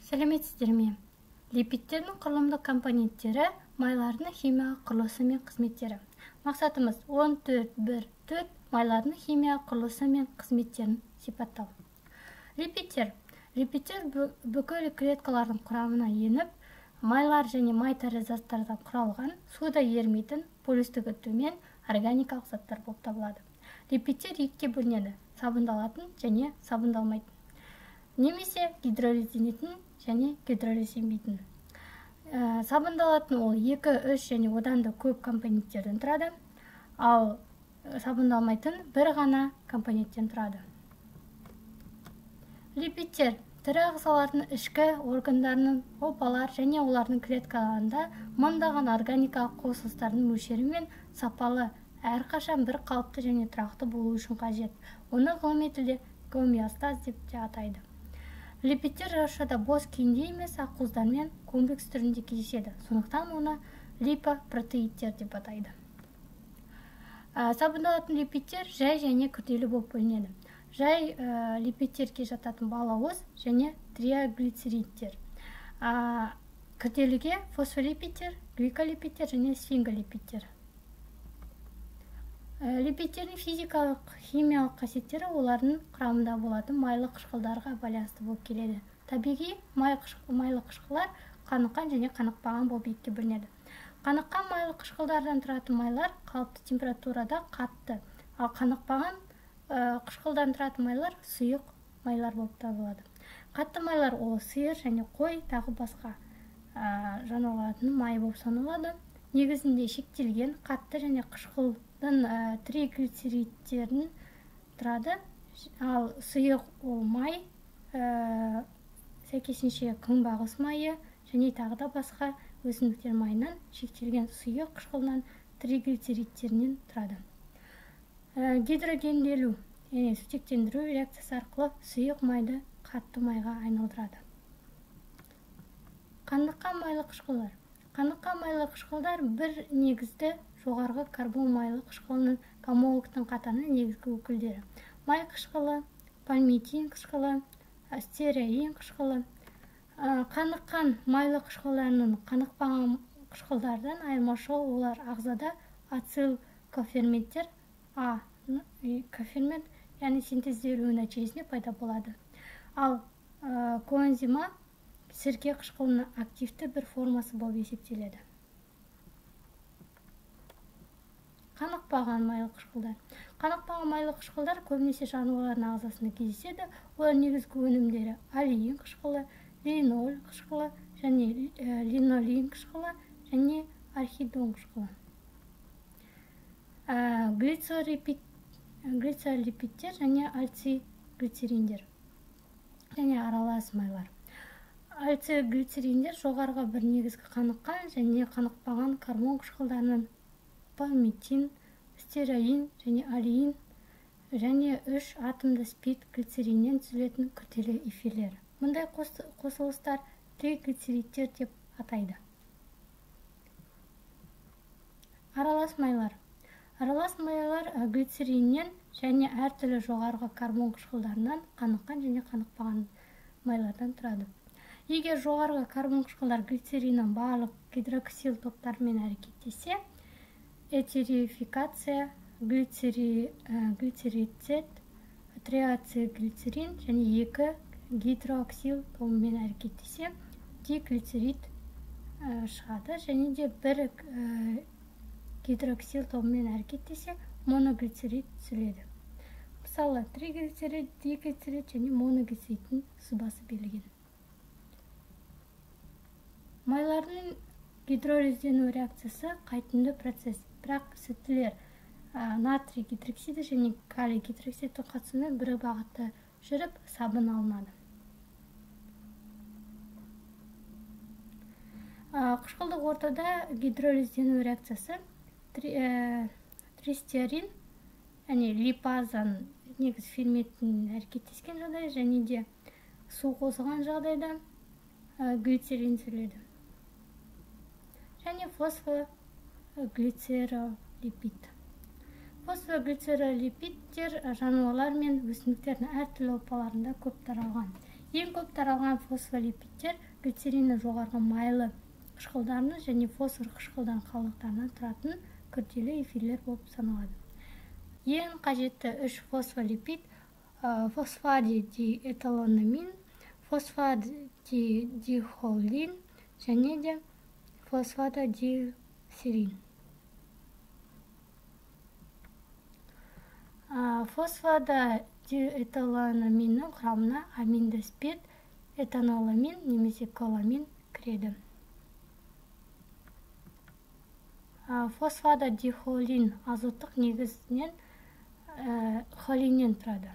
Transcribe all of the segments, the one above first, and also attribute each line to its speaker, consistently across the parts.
Speaker 1: Сәлеметсіздер ме? Липидтердің құрылымдық компоненттері майлардың химиялық құрылысы мен қызметтері. Мақсатымыз 14.1.4 майлардың химиялық құрылысы мен қызметтерін сипаттау. Липидтер бүкіл клеткалардың құрамына еніп, майлар және май тәрізді заттардан құралған, суда ерімейтін, полюстігі төмен органикалық заттар болып табылады. Липидтер екіге бөлінеді: сабындалатын және сабындалмайтын, немесе гидролизденетін және гидролизденбейтін. Сабындалатын ол 2, 3 және одан да көп компоненттерден тұрады, ал сабындалмайтын бір ғана компоненттен тұрады. Липидтер тірі ағзалардың ішкі органдарының, опалар және олардың клеткаларында мыңдаған органикалық қосылыстардың мөлшері мен сапалы, әрқашан бір қалыпты және тұрақты болу үшін қажет. Оны ғылыми тілде гомеостаз деп те атайды. Липидтер жаршада бос күйінде емес, ақуыздармен комплекс түрінде кездеседі. Сондықтан оны липопротеидтер деп атайды. Сабындалатын липидтер жай және күрделі болып бөлінеді. Жай липидтерге жататын балауыз және триглицеридтер. Күрделіге фосфолипидтер, гликолипидтер және сфинголипидтер. Липидтердің физикалық, химиялық қасиеттері олардың құрамында болатын майлы қышқылдарға байланысты болып келеді. Табиғи майлы қышқылдар қаныққан және қанықпаған болып екіге бөлінеді. Қаныққан майлы қышқылдардан тұратын майлар қалыпты температурада қатты, ал қанықпаған қышқылдан тұратын майлар сұйық майлар болып табылады. Қатты майлар ол сиыр және қой тағы басқа жануарлардың майы болып саналады. Негізінде шектелген қатты және қышқылдың триглицеридтерін тұрады, ал сұйық ол май, сәйкесінше күнбағыс майы және тағы да басқа өсімдіктер майынан шектелген сұйық қышқылынан триглицеридтерінен тұрады. Гидрогенделу, яғни сутектендіру реакциясы арқылы сұйық майды қатты майға айналдырады. Қаныққан майлы қышқылдар. Қаныққан майлы қышқылдар бір негізді жоғарғы карбон майлы қышқылының гомологтың қатарының негізгі өкілдері. Май қышқылы, пальмитин қышқылы, стереин қышқылы. Қаныққан майлы қышқылдарының қанықпаған қышқылдардан айырмашылығы олар ағзада ацил коферменттер кофермент, яғни синтезделуі нәтижесінде пайда болады. Ал коэнзима сірке қышқылының активті бір формасы болып есептеледі. Қанықпаған майлы қышқылдар. Қанықпаған майлы қышқылдар көбінесе жануарлардың ағзасында кездеседі. Олар негізгі өнімдері алиин қышқылы, линоль қышқылы және линолин қышқылы және архидон қышқылы. Глицолипидтер және альциглицериндер және аралас майлар. Альциглицериндер жоғарғы бір негізгі қаныққан және қанықпаған карбон қышқылдарының пальмитин, стереин және алиин және 3 атомды спирт глицериннен түзілетін күрделі эфирлер. Мұндай қосылыстар триглицеридтер деп атайды. Аралас майлар. Аралас майлар глицериннен және әртүрлі жоғарғы карбон қышқылдарынан қаныққан және қанықпаған майлардан тұрады. Егер жоғарғы карбон қышқылдар глицериннің барлық гидроксил топтарымен әрекеттесе, этерификация, глицеридцет, триацилглицерин және 2 гидроксил тобымен әрекеттесе, диглицерид шығады және де бір гидроксил тобымен әрекеттесе, моноглицерид түзіледі. Мысалы, триглицерид, диглицерид және моноглицеридтің сызбасы берілген. Майлардың гидролиздену реакциясы қайтымды процесс, бірақ сүттілер натрий гидроксиді және калий гидроксидтің қатысуымен бір бағытта жүріп сабын алынады. Қышқылдық ортада гидролиздену реакциясы тристеарин, яғни липазаның негіз ферментінің әрекеттескен жағдай және де су қосылған жағдайда глицерин түзіледі. Және фосфоглицеролипид. Фосфоглицеролипидтер жануарлар мен өсімдіктердің әртүрлі опаларында көп таралған. Ең көп таралған фосфолипидтер глицерины жоғарғы майлы қышқылдарынан және фосфор қышқылдан қалдықтарынан тұратын күрделі эфирлер болып саналады. Ең қажетті 3 фосфолипид фосфадидиэтиланамин, фосфадидихолин және де фосфадидисерин. Фосфадидиэтиланаминнің құрамына аминді спирт, этаноламин немесе коламин кіреді. Фосфадидихолин азоттық негізінен холиннен тұрады.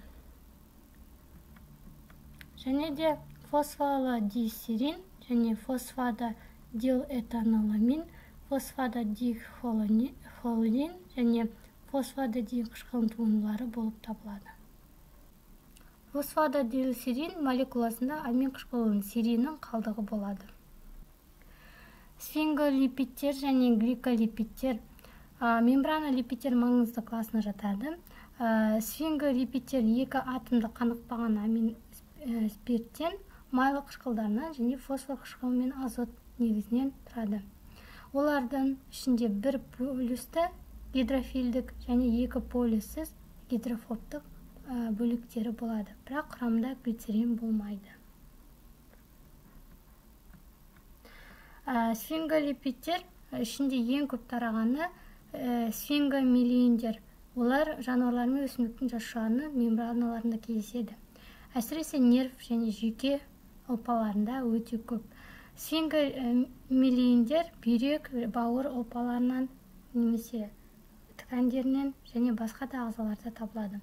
Speaker 1: Және де фосфалодисерин және фосфадидиэтаноламин, фосфадидихолин және фосфадидин қышқылының туындылары болып табылады. Фосфадидисерин молекуласында амин қышқылының сериннің қалдығы болады. Сфинголипидтер және гликолипидтер мембранолипидтер маңызды класына жатады. Сфинголипидтер 2 атомды қанықпаған амин спирттен, майлы қышқылдарынан және фосфор қышқылы мен азот негізінен тұрады. Олардың ішінде бір полюсті гидрофилдік және 2 полюссіз гидрофобтық бөліктері болады, бірақ құрамында глицерин болмайды. Сфинголипидтер ішінде ең көп тарағаны сфингомелиндер. Олар жануарлар мен өсімдіктің жасушаларының мембраналарында кездеседі. Әсіресе нерв және жүйке ұлпаларында өте көп. Сфингомелиндер бүйрек, бауыр ұлпаларынан немесе ткандерінен және басқа да ағзаларда табылады.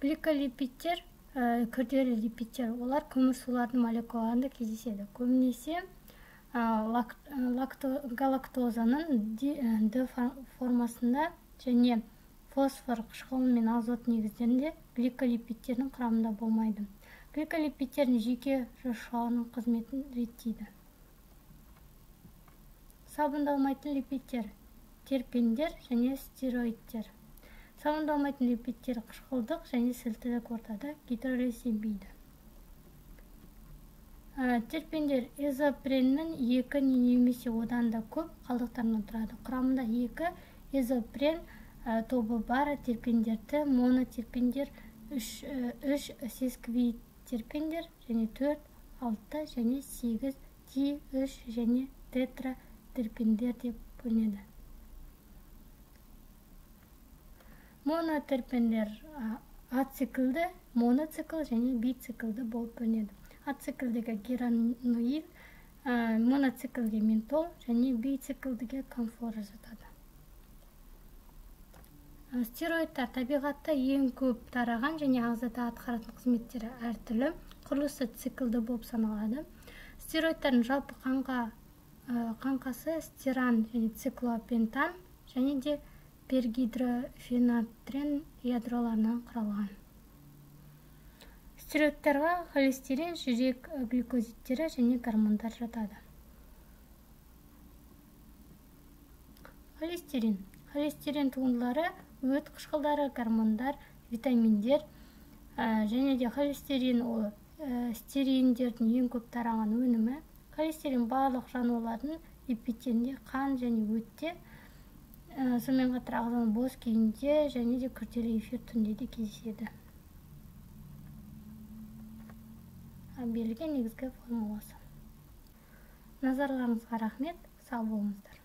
Speaker 1: Гликолипидтер күрделі липидтер. Олар көмірсулардың молекулаларында кездеседі. Көбінесе галактозаның Д формасында және фосфор қышқылы мен азот негіздерінде гликолипидтердің құрамында болмайды. Гликолипидтердің жүйке жасушаларының қызметін реттейді. Сабындалмайтын липидтер терпендер және стероидтер. Сабындалмайтын липидтер қышқылдық және сілтілік ортада гидролизбейді. Терпендер изопреннің 2 немесе одан да көп қалдықтарынан тұрады. Құрамында 2 изопрен тобы бар терпендерді монотерпендер, 3 сесквитерпендер және 4, 6 және 8 ди-3 және тетратерпендер деп бөлінеді. Монотерпендер ациклді, моноцикл және бициклді болып бөлінеді. Ациклдіге гераноил, моноциклге ментол және бициклдіге камфора жатады. Стероидтар табиғатта ең көп тараған және ағзада атқаратын қызметтері әртүрлі, құрылысы циклді болып саналады. Стероидтардың жалпы қаңқасы стиран және циклопентан және де пергидрофенатрен ядроларынан құралған. Стероидтарға холестерин, жүрек глюкозидтері және гормондар жатады. Холестерин туындылары өт қышқылдары, гормондар, витаминдер және де холестерин стериндердің ең көп тараған өнімі. Холестерин барлық жануарлардың липидтерінде, қан және өтте, сонымен қатар ағзаның бос күйінде және де күрделі эфир түрінде де кездеседі. Берілген негізгі формуласы. Назарларыңызға рахмет, сау болыңыздар.